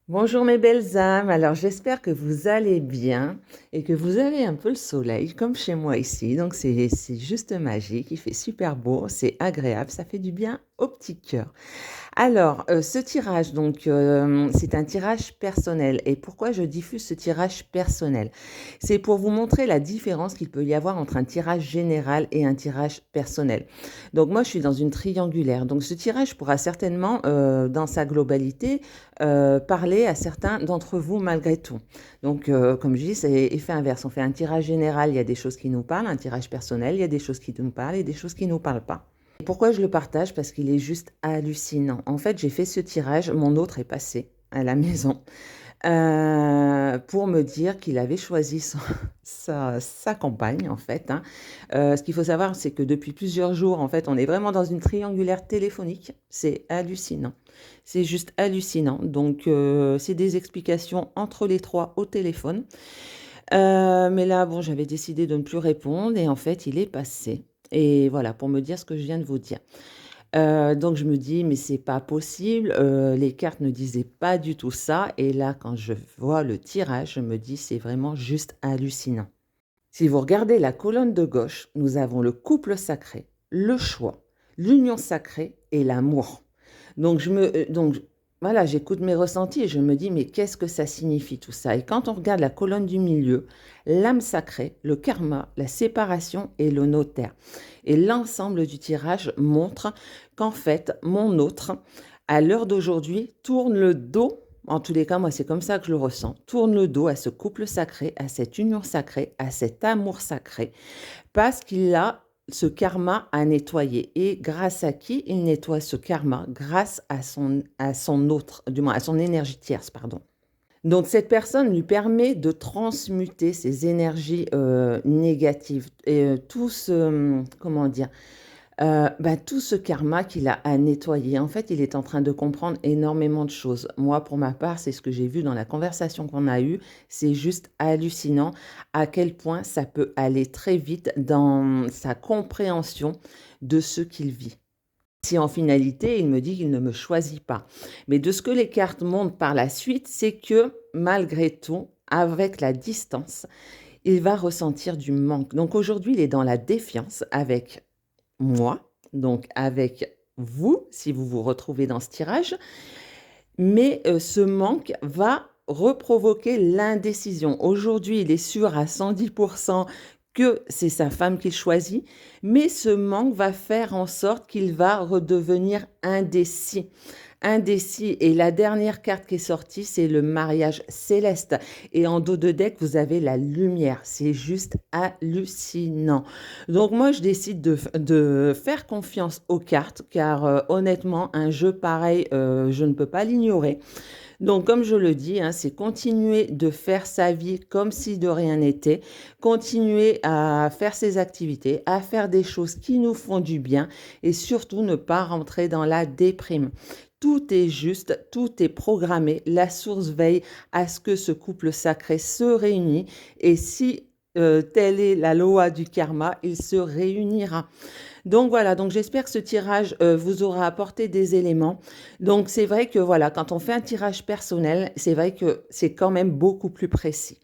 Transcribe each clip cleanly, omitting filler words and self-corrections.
Bonjour mes belles âmes, alors j'espère que vous allez bien et que vous avez un peu le soleil comme chez moi ici, donc c'est juste magique, il fait super beau, c'est agréable, ça fait du bien au petit cœur. Alors, ce tirage donc, c'est un tirage personnel et pourquoi je diffuse ce tirage personnel? C'est pour vous montrer la différence qu'il peut y avoir entre un tirage général et un tirage personnel. Donc moi, je suis dans une triangulaire, donc ce tirage pourra certainement, dans sa globalité, parler à certains d'entre vous malgré tout. Donc, comme je dis, c'est effet inverse. On fait un tirage général, il y a des choses qui nous parlent, un tirage personnel, il y a des choses qui nous parlent et des choses qui nous parlent pas. Pourquoi je le partage? Parce qu'il est juste hallucinant. En fait, j'ai fait ce tirage, mon autre est passé à la maison, pour me dire qu'il avait choisi son sa compagne, en fait, hein. Ce qu'il faut savoir, c'est que depuis plusieurs jours, en fait, on est vraiment dans une triangulaire téléphonique. C'est hallucinant. C'est juste hallucinant. Donc, c'est des explications entre les 3 au téléphone. Mais là, bon, j'avais décidé de ne plus répondre et en fait, il est passé et voilà, pour me dire ce que je viens de vous dire. Donc je me dis: «Mais c'est pas possible, les cartes ne disaient pas du tout ça» et là, quand je vois le tirage, je me dis: «C'est vraiment juste hallucinant». Si vous regardez la colonne de gauche, nous avons le couple sacré, le choix, l'union sacrée et l'amour. Donc voilà, j'écoute mes ressentis et je me dis: «Mais qu'est-ce que ça signifie tout ça?» Et quand on regarde la colonne du milieu, l'âme sacrée, le karma, la séparation et le notaire. Et l'ensemble du tirage montre qu'en fait, mon autre, à l'heure d'aujourd'hui, tourne le dos, en tous les cas, moi, c'est comme ça que je le ressens, tourne le dos à ce couple sacré, à cette union sacrée, à cet amour sacré, parce qu'il a ce karma à nettoyer. Et grâce à qui il nettoie ce karma? Grâce à son autre, du moins à son énergie tierce, pardon. Donc cette personne lui permet de transmuter ses énergies négatives et tout ce, comment dire, tout ce karma qu'il a à nettoyer. En fait, il est en train de comprendre énormément de choses. Moi, pour ma part, c'est ce que j'ai vu dans la conversation qu'on a eue. C'est juste hallucinant à quel point ça peut aller très vite dans sa compréhension de ce qu'il vit. Si en finalité, il me dit qu'il ne me choisit pas. Mais de ce que les cartes montrent par la suite, c'est que malgré tout, avec la distance, il va ressentir du manque. Donc aujourd'hui, il est dans la défiance avec moi, donc avec vous, si vous vous retrouvez dans ce tirage, mais ce manque va reprovoquer l'indécision. Aujourd'hui, il est sûr à 110% que c'est sa femme qu'il choisit, mais ce manque va faire en sorte qu'il va redevenir indécis. Indécis et la dernière carte qui est sortie, c'est le mariage céleste et en dos de deck, vous avez la lumière. C'est juste hallucinant. Donc moi, je décide de faire confiance aux cartes car, honnêtement, un jeu pareil, je ne peux pas l'ignorer. Donc, comme je le dis, hein, c'est continuer de faire sa vie comme si de rien n'était, continuer à faire ses activités, à faire des choses qui nous font du bien et surtout ne pas rentrer dans la déprime. Tout est juste, tout est programmé. La source veille à ce que ce couple sacré se réunisse et si telle est la loi du karma, il se réunira. Donc voilà, donc j'espère que ce tirage vous aura apporté des éléments. Donc c'est vrai que voilà, quand on fait un tirage personnel, c'est vrai que c'est quand même beaucoup plus précis.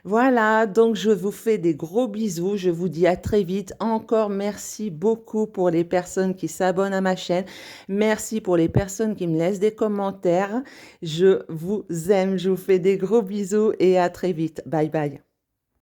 Voilà, donc je vous fais des gros bisous, je vous dis à très vite. Encore merci beaucoup pour les personnes qui s'abonnent à ma chaîne. Merci pour les personnes qui me laissent des commentaires. Je vous aime, je vous fais des gros bisous et à très vite. Bye bye.